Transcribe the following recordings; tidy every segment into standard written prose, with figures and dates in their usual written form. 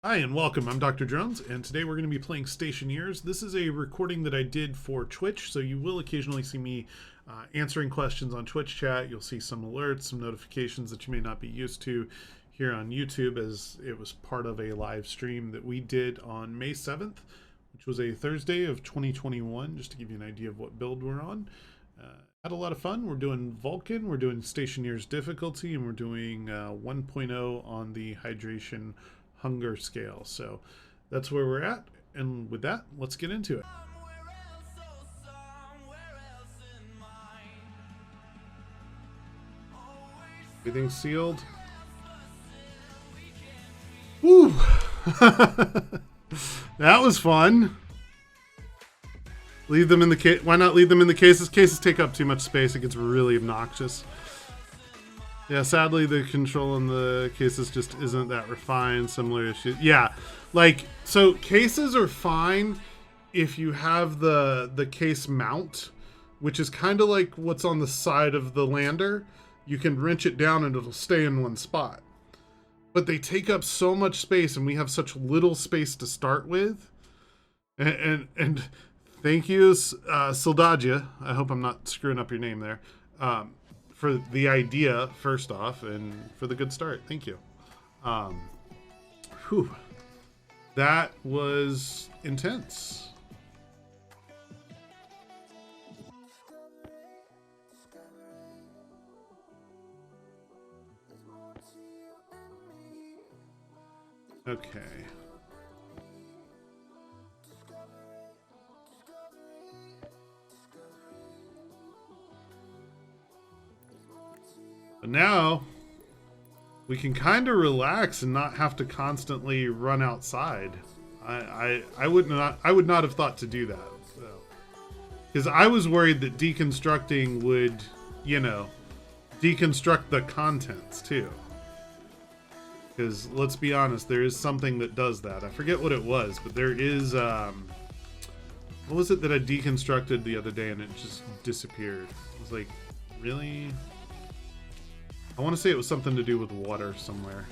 Hi and welcome. I'm Dr. Jones, and today we're going to be playing Stationeers. This is a recording that I did for Twitch, so you will occasionally see me answering questions on Twitch chat. You'll see some alerts, some notifications that you may not be used to here on YouTube, as it was part of a live stream that we did on May 7th, which was a Thursday of 2021, just to give you an idea of what build we're on. Had a lot of fun. We're doing Vulcan, we're doing Stationeers difficulty, and we're doing 1.0 on the hydration hunger scale. So that's where we're at, and with that, let's get into it. Everything's sealed. Woo! That was fun. Leave them in the case. Why not leave them in the cases? Cases take up too much space. It gets really obnoxious. Yeah, sadly, the control in the cases just isn't that refined. Similar issues. Yeah, like, so cases are fine if you have the case mount, which is kind of like what's on the side of the lander. You can wrench it down and it'll stay in one spot. But they take up so much space, and we have such little space to start with. And thank you, Sildagia. I hope I'm not screwing up your name there. For the idea, first off, and for the good start. Thank you. Whew. That was intense. Okay. But now we can kind of relax and not have to constantly run outside. I would not have thought to do that, because I was worried that deconstructing would, deconstruct the contents too. Because let's be honest, there is something that does that. I forget what it was, but there is what was it that I deconstructed the other day and it just disappeared? I was like, really? I want to say it was something to do with water somewhere.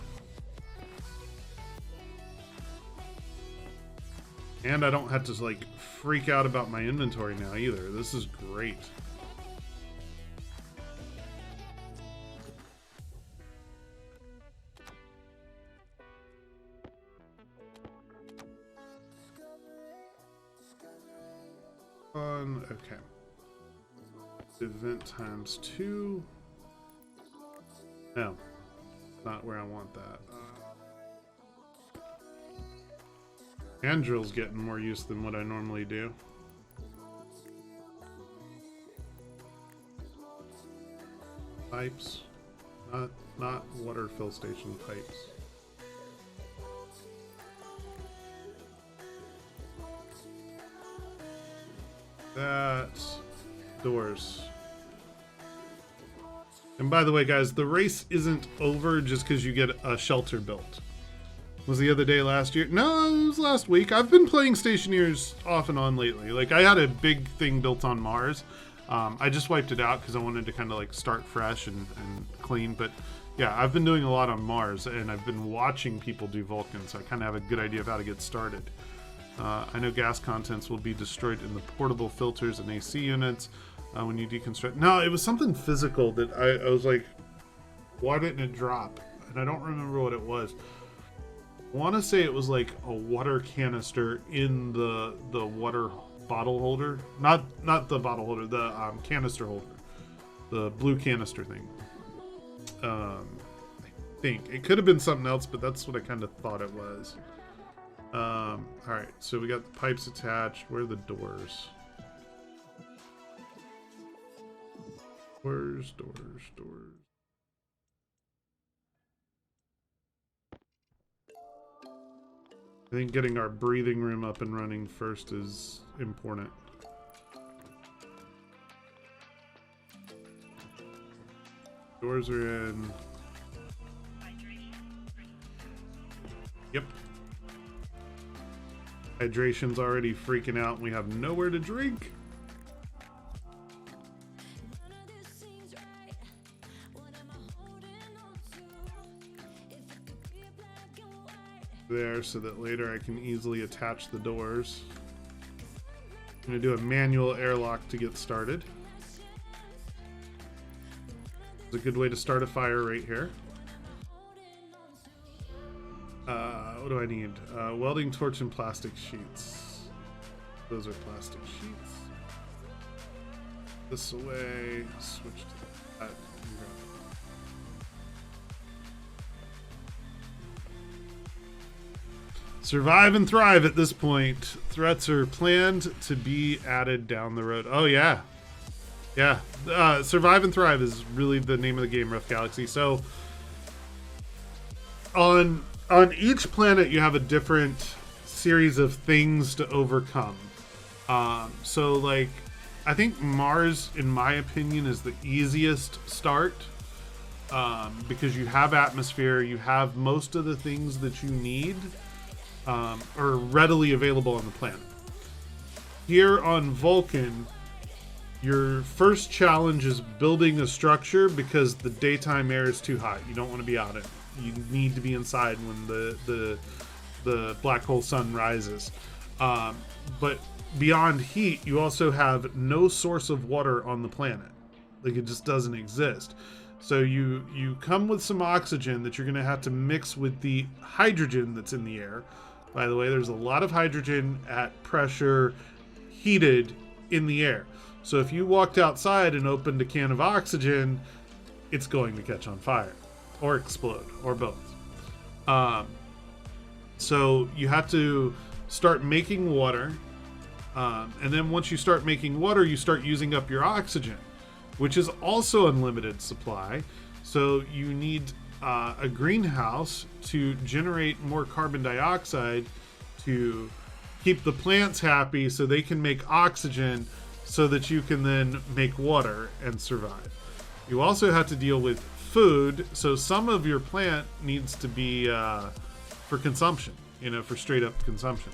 And I don't have to, like, freak out about my inventory now either. This is great. Okay. Event times 2. No, not where I want that. Hand drill's getting more use than what I normally do. Pipes, not water fill station pipes. That's doors. And by the way, guys, the race isn't over just because you get a shelter built. Was the other day last year? No, it was last week. I've been playing Stationeers off and on lately. Like, I had a big thing built on Mars. I just wiped it out because I wanted to kind of like start fresh and clean. But yeah, I've been doing a lot on Mars, and I've been watching people do Vulcan, so I kind of have a good idea of how to get started. I know gas contents will be destroyed in the portable filters and AC units when you deconstruct. No, it was something physical that I was like, why didn't it drop? And I don't remember what it was. I want to say it was like a water canister in the water bottle holder. Not the bottle holder, the canister holder. The blue canister thing. I think. It could have been something else, but that's what I kind of thought it was. Alright, so we got the pipes attached. Where are the doors? Doors. I think getting our breathing room up and running first is important. Doors are in. Yep. Hydration's already freaking out and we have nowhere to drink. there so that later I can easily attach the doors. I'm going to do a manual airlock to get started. It's a good way to start a fire right here. What do I need? Welding torch and plastic sheets. Those are plastic sheets. This away. Switch to that. Survive and thrive at this point. Threats are planned to be added down the road. Oh, yeah. Yeah. Survive and thrive is really the name of the game, Rough Galaxy. So, on each planet, you have a different series of things to overcome. So, like, I think Mars, in my opinion, is the easiest start. Because you have atmosphere, you have most of the things that you need. Are readily available on the planet. Here on Vulcan, your first challenge is building a structure because the daytime air is too hot. You don't want to be out in it. You need to be inside when the black hole sun rises. But beyond heat, you also have no source of water on the planet. Like, it just doesn't exist. So you come with some oxygen that you're going to have to mix with the hydrogen that's in the air. By the way, there's a lot of hydrogen at pressure heated in the air. So if you walked outside and opened a can of oxygen, it's going to catch on fire or explode or both. So you have to start making water. And then once you start making water, you start using up your oxygen, which is also unlimited supply. So you need a greenhouse to generate more carbon dioxide to keep the plants happy so they can make oxygen so that you can then make water and survive. You also have to deal with food, so some of your plant needs to be for consumption, for straight up consumption.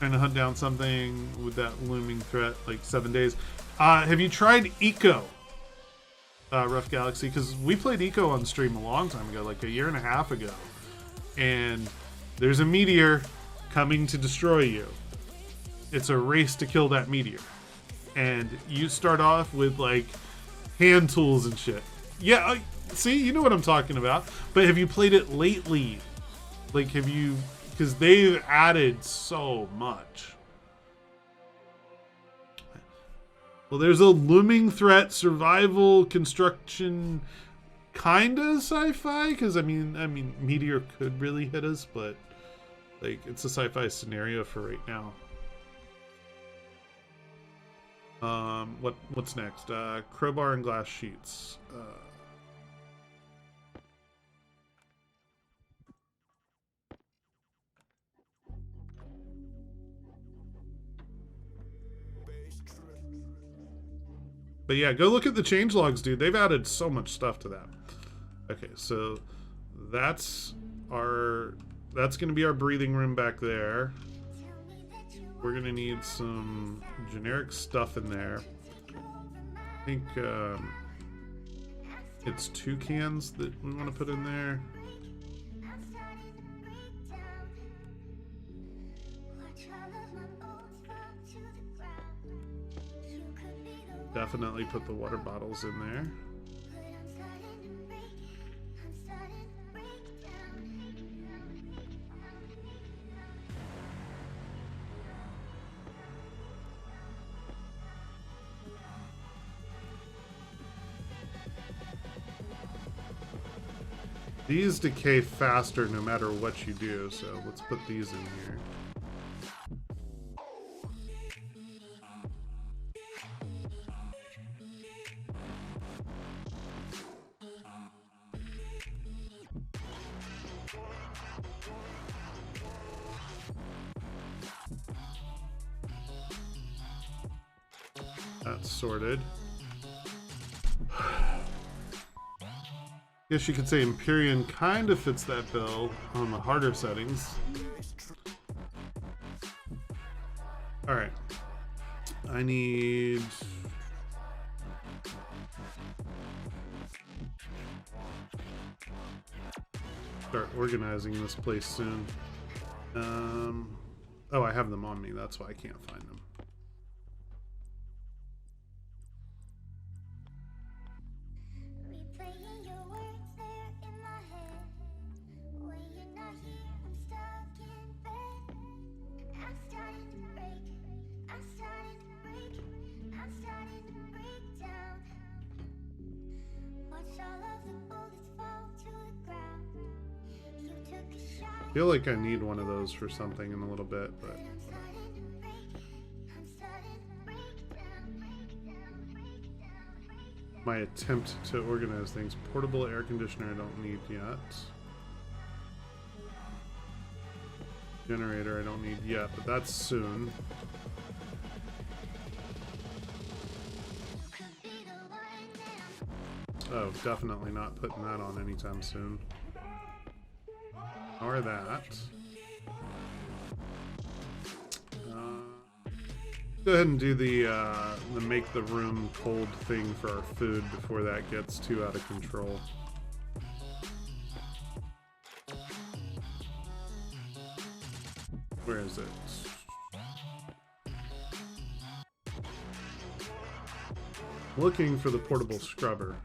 Trying to hunt down something with that looming threat, like 7 days. Have you tried Eco? Rough Galaxy, because we played Eco on stream a long time ago, like a year and a half ago, and there's a meteor coming to destroy you. It's a race to kill that meteor, and you start off with like hand tools and shit. Yeah, see, you know what I'm talking about. But have you played it lately? Like, have you? Because they've added so much. Well, there's a looming threat, survival, construction, kinda sci-fi. Because I mean, meteor could really hit us, but like it's a sci-fi scenario for right now. What's next? Crowbar and glass sheets. But yeah, go look at the changelogs, dude. They've added so much stuff to that. Okay, so that's gonna be our breathing room back there. We're gonna need some generic stuff in there. I think it's 2 cans that we want to put in there. Definitely put the water bottles in there. These decay faster no matter what you do, so let's put these in here. That's sorted. Guess you could say Empyrean kind of fits that bill on the harder settings. Alright. I need... start organizing this place soon. Oh, I have them on me. That's why I can't find them. I feel like I need one of those for something in a little bit, but my attempt to organize things. Portable air conditioner I don't need yet. Generator I don't need yet, but that's soon. Oh, definitely not putting that on anytime soon. Or that. Go ahead and do the make the room cold thing for our food before that gets too out of control. Where is it? Looking for the portable scrubber.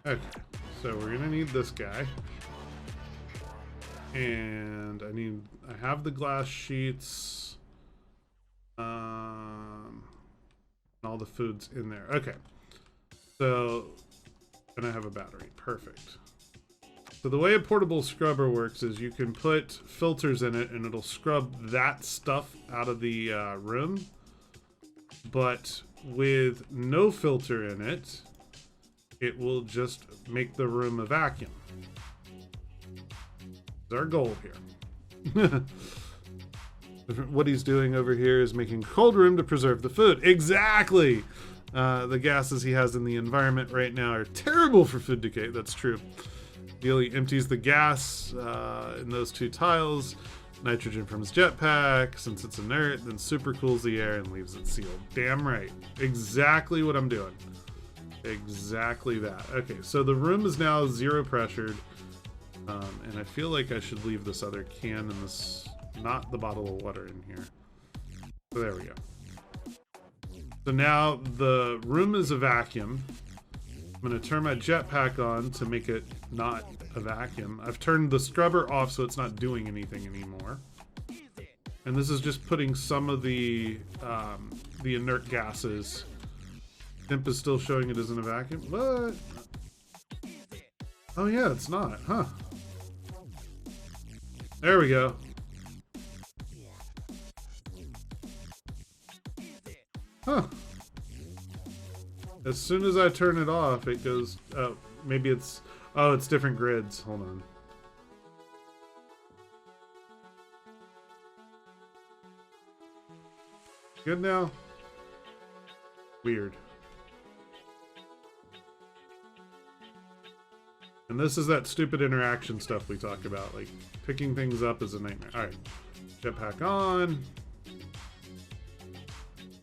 Okay, so we're gonna need this guy, and I have the glass sheets, and all the food's in there. Okay, so, and I have a battery. Perfect. So the way a portable scrubber works is you can put filters in it and it'll scrub that stuff out of the room, but with no filter in it, it will just make the room a vacuum. That's our goal here. What he's doing over here is making a cold room to preserve the food. Exactly! The gases he has in the environment right now are terrible for food decay. That's true. He only empties the gas in those two tiles, nitrogen from his jetpack. Since it's inert, then super cools the air and leaves it sealed. Damn right. Exactly what I'm doing. Exactly that. Okay, so the room is now zero pressured, and I feel like I should leave this other can in this, not the bottle of water in here. So there we go. So now the room is a vacuum. I'm going to turn my jetpack on to make it not a vacuum. I've turned the scrubber off so it's not doing anything anymore. And this is just putting some of the inert gases. Temp is still showing it isn't a vacuum, but... Oh yeah, it's not, huh? There we go. Huh. As soon as I turn it off, it goes... Oh, maybe it's... Oh, it's different grids. Hold on. Good now? Weird. And this is that stupid interaction stuff we talk about. Like, picking things up is a nightmare. Alright. Jetpack on.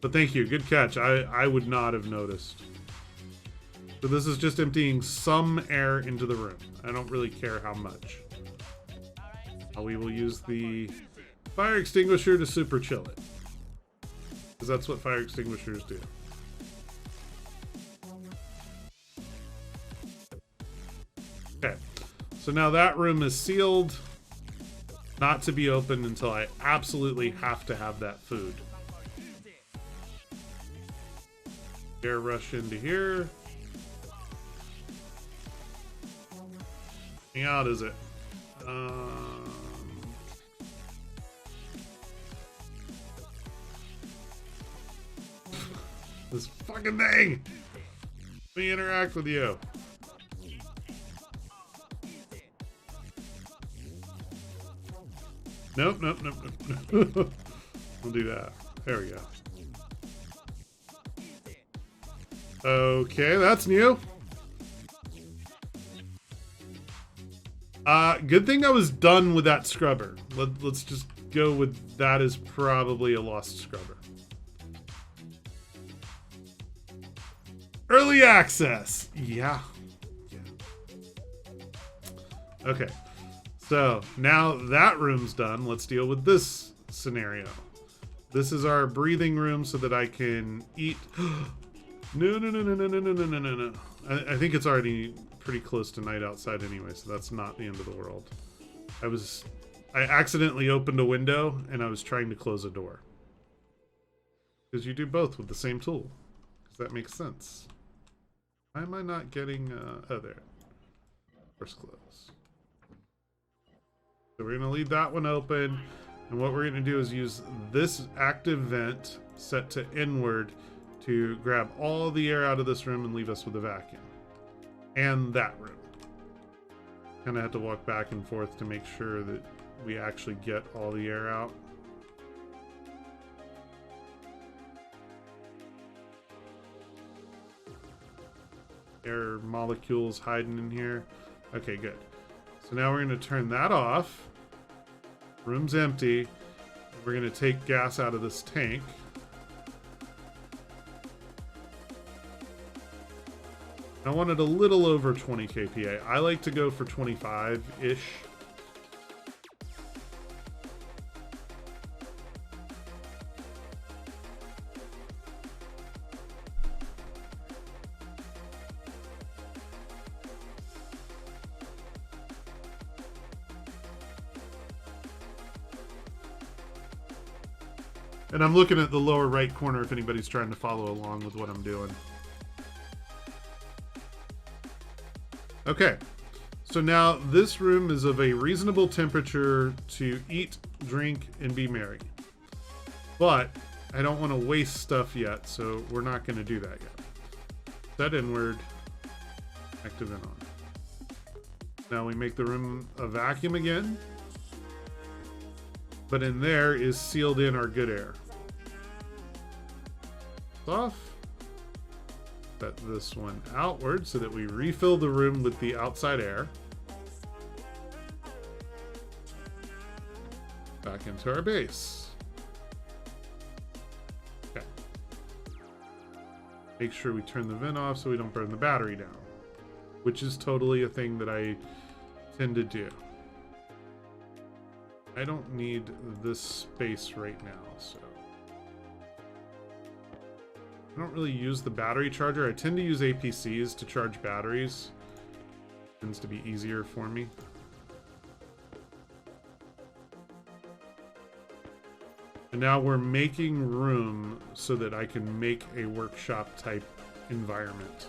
But thank you. Good catch. I would not have noticed. So this is just emptying some air into the room. I don't really care how much. We will use the fire extinguisher to super chill it. Because that's what fire extinguishers do. Okay. So now that room is sealed. Not to be opened until I absolutely have to have that food. Air rush into here. Out is it? This fucking thing! Let me interact with you. Nope, nope, nope, nope. We'll do that. There we go. Okay, that's new. Good thing I was done with that scrubber. Let's just go with that as probably a lost scrubber. Early access. Yeah. Okay. So now that room's done. Let's deal with this scenario. This is our breathing room so that I can eat. No. I think it's already pretty close to night outside anyway, so that's not the end of the world. I accidentally opened a window and I was trying to close a door. Because you do both with the same tool. Because that makes sense. Why am I not getting, oh there. First close. So we're gonna leave that one open. And what we're gonna do is use this active vent set to inward to grab all the air out of this room and leave us with a vacuum. And that room. Kind of have to walk back and forth to make sure that we actually get all the air out. Air molecules hiding in here. Okay, good. So now we're going to turn that off. Room's empty. We're going to take gas out of this tank. I want it a little over 20 kPa. I like to go for 25-ish. And I'm looking at the lower right corner if anybody's trying to follow along with what I'm doing. Okay, so now this room is of a reasonable temperature to eat, drink, and be merry. But I don't want to waste stuff yet, so we're not going to do that yet. Set inward, active and on. Now we make the room a vacuum again. But in there is sealed in our good air. Off. Set this one outward so that we refill the room with the outside air. Back into our base. Okay. Make sure we turn the vent off so we don't burn the battery down, which is totally a thing that I tend to do. I don't need this space right now, so. I don't really use the battery charger. I tend to use APCs to charge batteries. Tends to be easier for me. And now we're making room so that I can make a workshop type environment.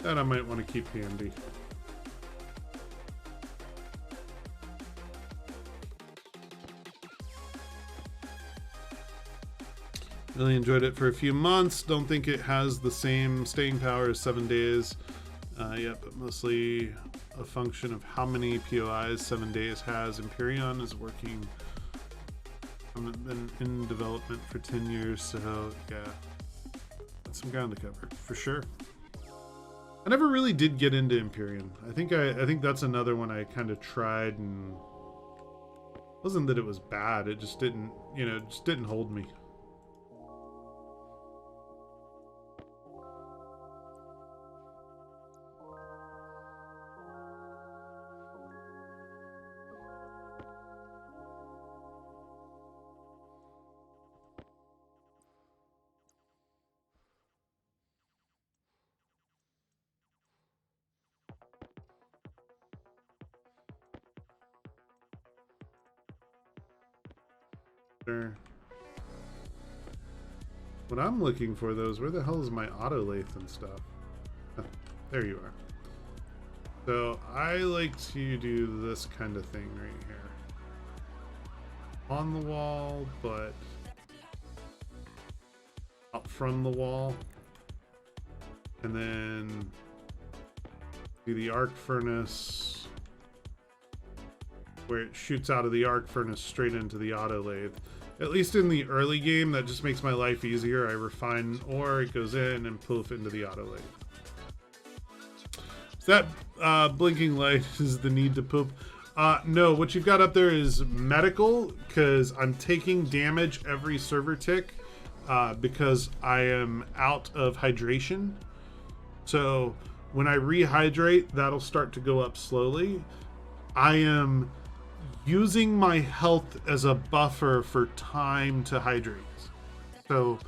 That I might want to keep handy. Really enjoyed it for a few months. Don't think it has the same staying power as 7 days yet, but mostly a function of how many POIs 7 days has. Empyrean is working, been in development for 10 years, so yeah, that's some ground to cover for sure. I never really did get into Empyrean. I think that's another one I kind of tried, and it wasn't that it was bad. It just didn't, just didn't hold me. What I'm looking for, though, is where the hell is my autolathe and stuff? There you are. So I like to do this kind of thing right here. On the wall, but out from the wall. And then do the arc furnace where it shoots out of the arc furnace straight into the autolathe. At least in the early game, that just makes my life easier. I refine ore, it goes in, and poof, into the autolathe. So that blinking light is the need to poop. No, what you've got up there is medical, because I'm taking damage every server tick because I am out of hydration. So when I rehydrate, that'll start to go up slowly. I am using my health as a buffer for time to hydrate. So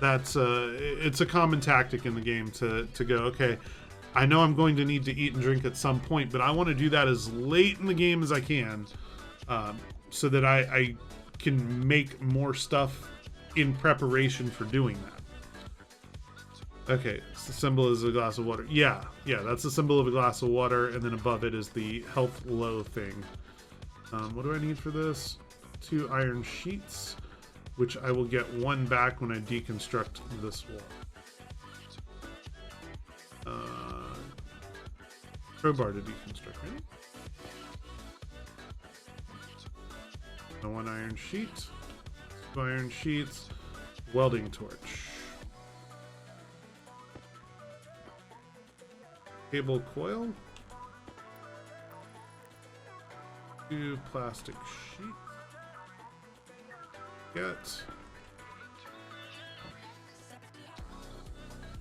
that's it's a common tactic in the game to go, okay, I know I'm going to need to eat and drink at some point, but I want to do that as late in the game as I can, so that I can make more stuff in preparation for doing that. Okay, so the symbol is a glass of water. Yeah, that's the symbol of a glass of water, and then above it is the health low thing. What do I need for this? 2 iron sheets, which I will get 1 back when I deconstruct this wall. Crowbar to deconstruct, right? 1 iron sheet, 2 iron sheets, welding torch. Cable coil. 2 plastic sheets. Get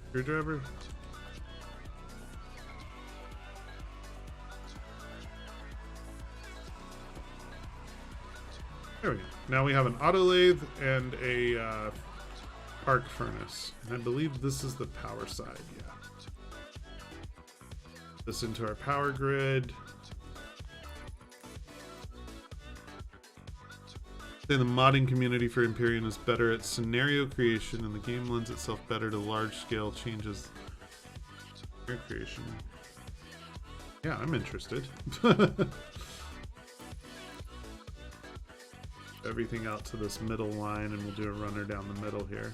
screwdriver. There we go. Now we have an autolathe and a arc furnace. And I believe this is the power side, yeah. This into our power grid. The modding community for Empyrean is better at scenario creation, and the game lends itself better to large-scale changes. Scenario creation. Yeah, I'm interested. Everything out to this middle line, and we'll do a runner down the middle here.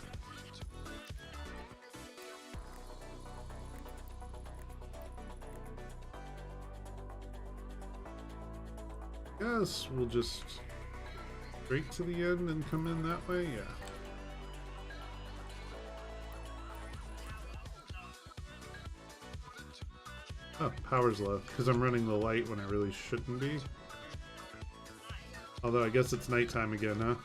Yes, we'll just straight to the end and come in that way, yeah. Oh, power's low, because I'm running the light when I really shouldn't be. Although I guess it's nighttime again, huh?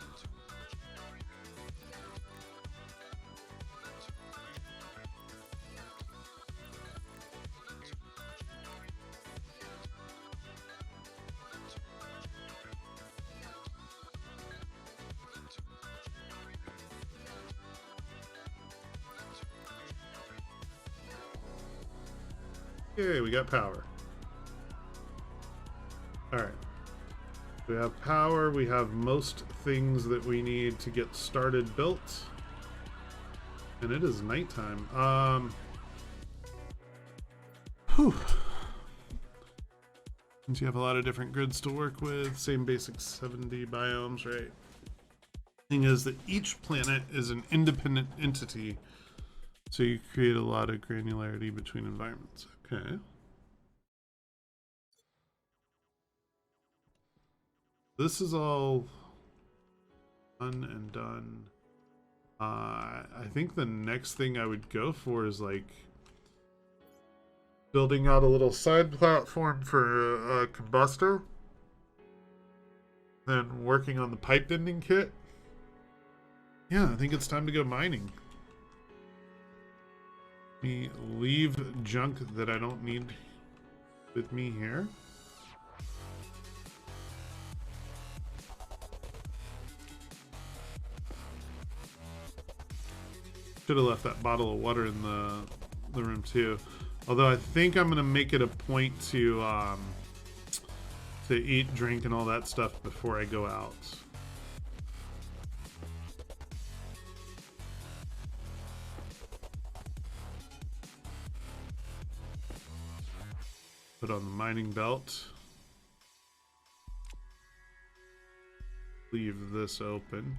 Okay, we got power. Alright. We have power, we have most things that we need to get started built. And it is nighttime. Whew. Since you have a lot of different grids to work with, same basic 70 biomes, right? Thing is that each planet is an independent entity, so you create a lot of granularity between environments. Okay. This is all done and done. I think the next thing I would go for is like building out a little side platform for a combustor. Then working on the pipe bending kit. Yeah, I think it's time to go mining. Me leave junk that I don't need with me here. Should have left that bottle of water in the room too. Although I think I'm gonna make it a point to eat, drink, and all that stuff before I go out. Put on the mining belt. Leave this open.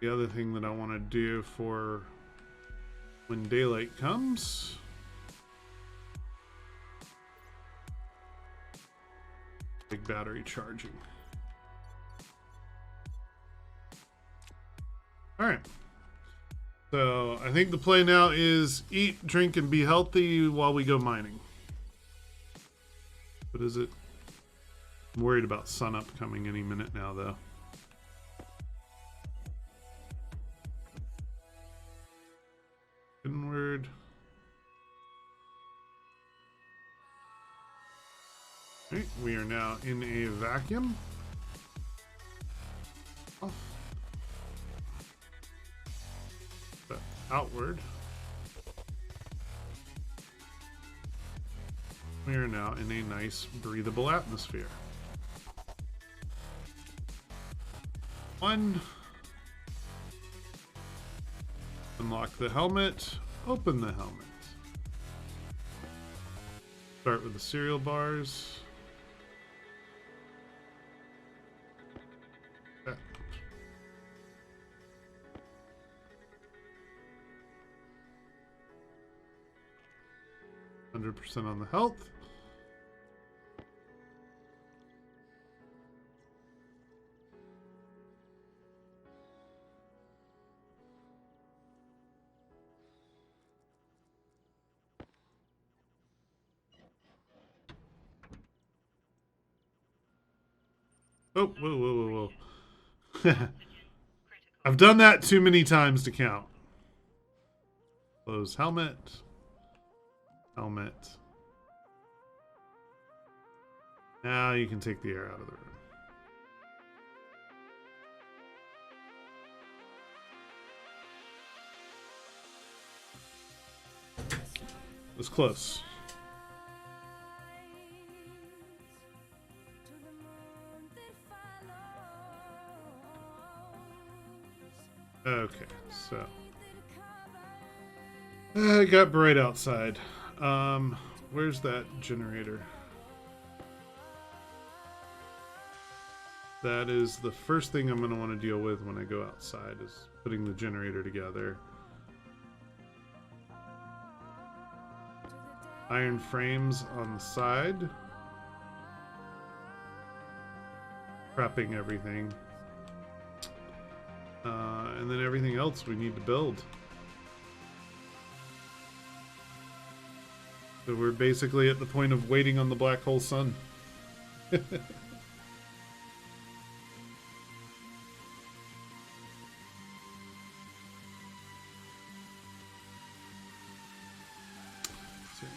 The other thing that I want to do for when daylight comes, big battery charging. All right. So I think the play now is eat, drink, and be healthy while we go mining. What is it? I'm worried about sunup coming any minute now, though. Inward. Okay, we are now in a vacuum. Oh. But outward. We are now in a nice, breathable atmosphere. One. Unlock the helmet. Open the helmet. Start with the cereal bars. 100% on the health. Oh, whoa, whoa, whoa, whoa. I've done that too many times to count. Close helmet. Helmet. Now you can take the air out of the room. It was close. Okay, so it got bright outside. Where's that generator? That is the first thing I'm going to want to deal with when I go outside, is putting the generator together. Iron frames on the side. Prepping everything. And then everything else we need to build. So we're basically at the point of waiting on the black hole sun. So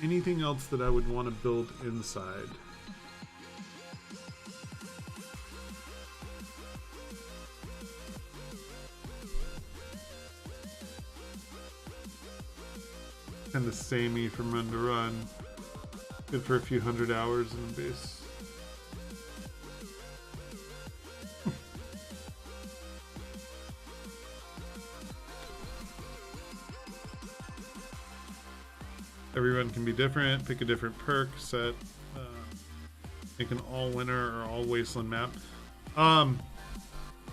anything else that I would want to build inside? Kind of samey from run to run. Good for a few hundred hours in the base. Everyone can be different. Pick a different perk set. Make an all winter or all wasteland map.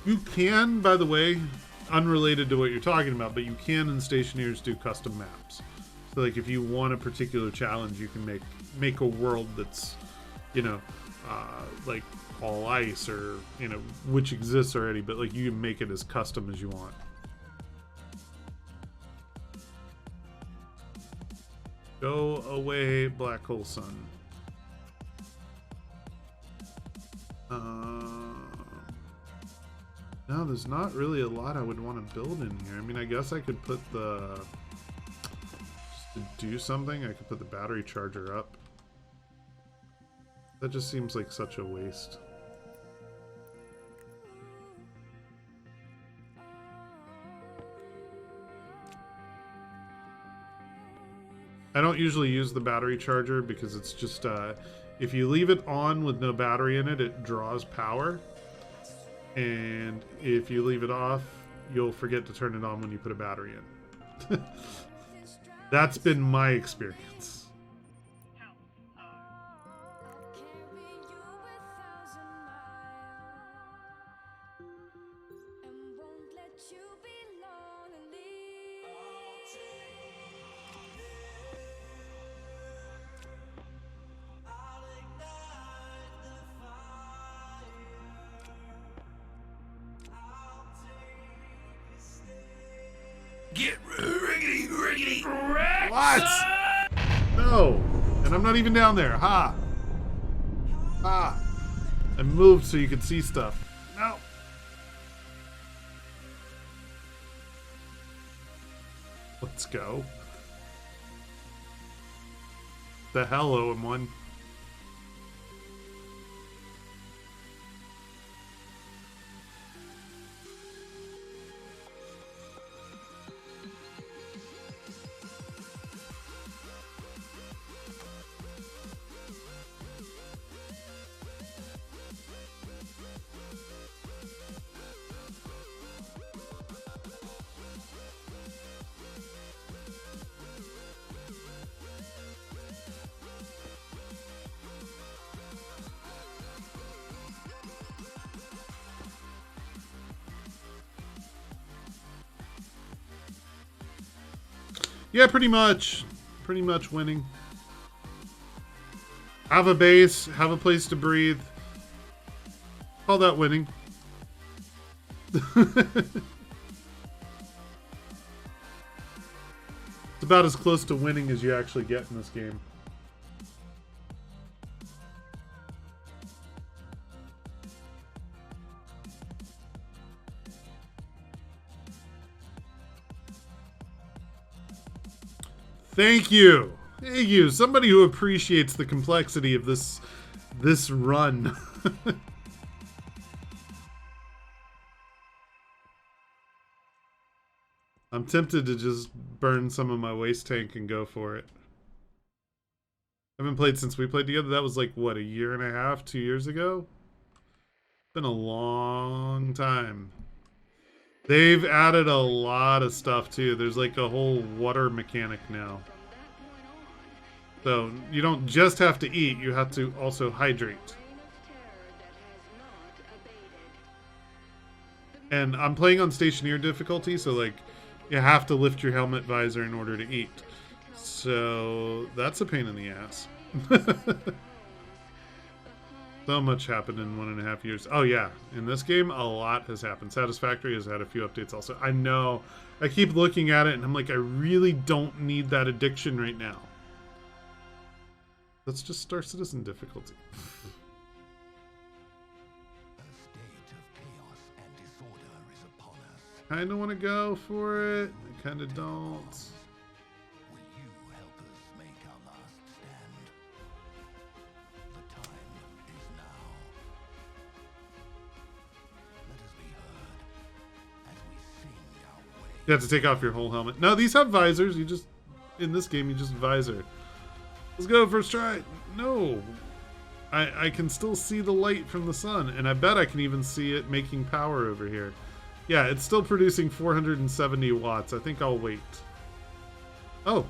You can, by the way, unrelated to what you're talking about, but you can in Stationeers do custom maps. So like if you want a particular challenge, you can make a world that's, you know, like all ice, or, you know, which exists already, but like you can make it as custom as you want. Go away, black hole sun. No, there's not really a lot I would want to build in here. I mean, I guess I could put the... Just to do something, I could put the battery charger up. That just seems like such a waste. I don't usually use the battery charger because it's just, if you leave it on with no battery in it, it draws power. And if you leave it off, you'll forget to turn it on when you put a battery in. That's been my experience. You Get riggedy, riggedy, wrecked, What? son! No! And I'm not even down there. Ha! Ha! I moved so you could see stuff. No! Let's go. The hell, OM1. Yeah, pretty much. Pretty much winning. Have a base, have a place to breathe. Call that winning. It's about as close to winning as you actually get in this game. Thank you. Thank you. Somebody who appreciates the complexity of this run. I'm tempted to just burn some of my waste tank and go for it. I haven't played since we played together. That was like, what, a year and a half, 2 years ago? Been a long time. They've added a lot of stuff too. There's like a whole water mechanic now. So you don't just have to eat, you have to also hydrate. And I'm playing on Stationeer difficulty, so like you have to lift your helmet visor in order to eat. So that's a pain in the ass. So much happened in 1.5 years. Oh yeah, in this game, a lot has happened. Satisfactory has had a few updates also. I know. I keep looking at it and I'm like, I really don't need that addiction right now. Let's just start Citizen difficulty. I don't want to go for it. I kind of don't. You have to take off your whole helmet. No, these have visors. You just, in this game, you just visor. Let's go, first try. No. I can still see the light from the sun, and I bet I can even see it making power over here. Yeah, it's still producing 470 watts. I think I'll wait. Oh.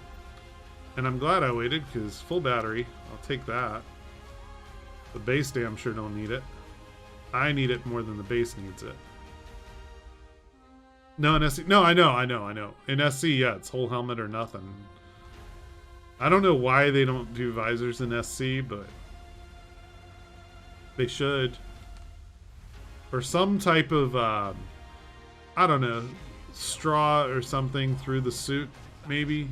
And I'm glad I waited, because full battery. I'll take that. The base damn sure don't need it. I need it more than the base needs it. No, in SC. No, I know. In SC, yeah, it's whole helmet or nothing. I don't know why they don't do visors in SC, but they should. Or some type of, I don't know, straw or something through the suit, maybe.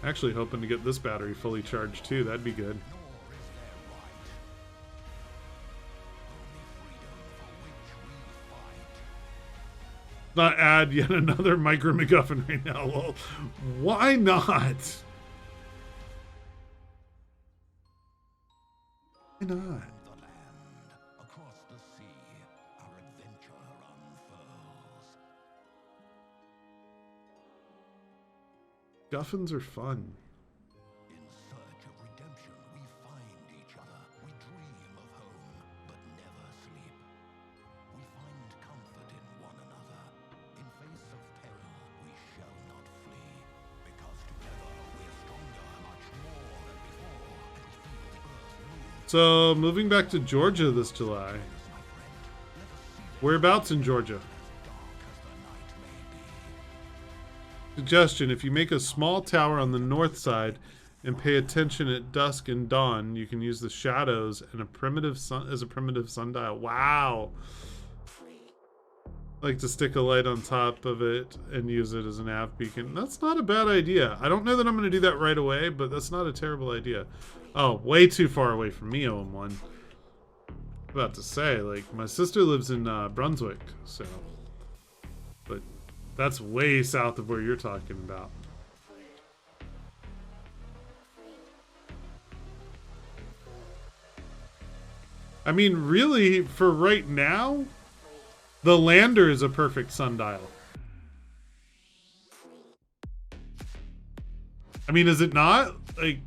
Actually hoping to get this battery fully charged too. That'd be good. Not add yet another micro MacGuffin right now. Well, why not? Why not? Guffins are fun. In search of redemption, we find each other. We dream of home, but never sleep. We find comfort in one another. In face of peril, we shall not flee. Because together we're stronger, much more than before. And we feel the earth move. So, moving back to Georgia this July. Whereabouts in Georgia? Suggestion, if you make a small tower on the north side and pay attention at dusk and dawn. You can use the shadows and a primitive sun as a primitive sundial. Wow. Like to stick a light on top of it and use it as a nav beacon. That's not a bad idea. I don't know that I'm going to do that right away, but that's not a terrible idea. Oh, way too far away from me, OM1. About to say, like, my sister lives in Brunswick, so. But that's way south of where you're talking about. I mean, really, for right now, the Lander is a perfect sundial. I mean, is it not? Like,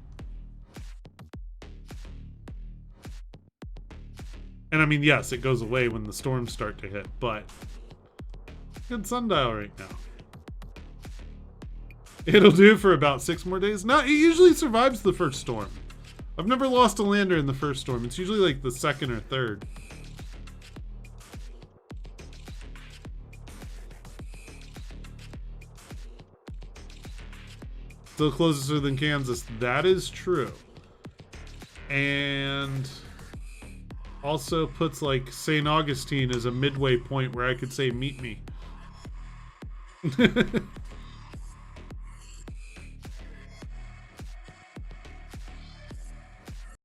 and I mean, yes, it goes away when the storms start to hit, but good sundial right now. It'll do for about 6 more days. No, it usually survives the first storm. I've never lost a Lander in the first storm. It's usually like the second or third. Still closer than Kansas. That is true. And also puts like St. Augustine as a midway point where I could say meet me.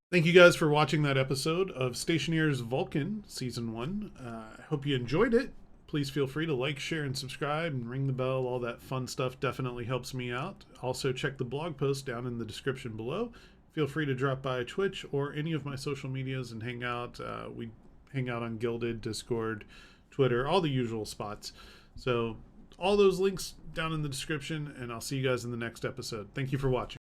Thank you guys for watching that episode of Stationeers Vulcan Season 1. I hope you enjoyed it. Please feel free to like, share, and subscribe, and ring the bell. All that fun stuff definitely helps me out. Also, check the blog post down in the description below. Feel free to drop by Twitch or any of my social medias and hang out. We hang out on Gilded, Discord, Twitter, all the usual spots. So all those links down in the description, and I'll see you guys in the next episode. Thank you for watching.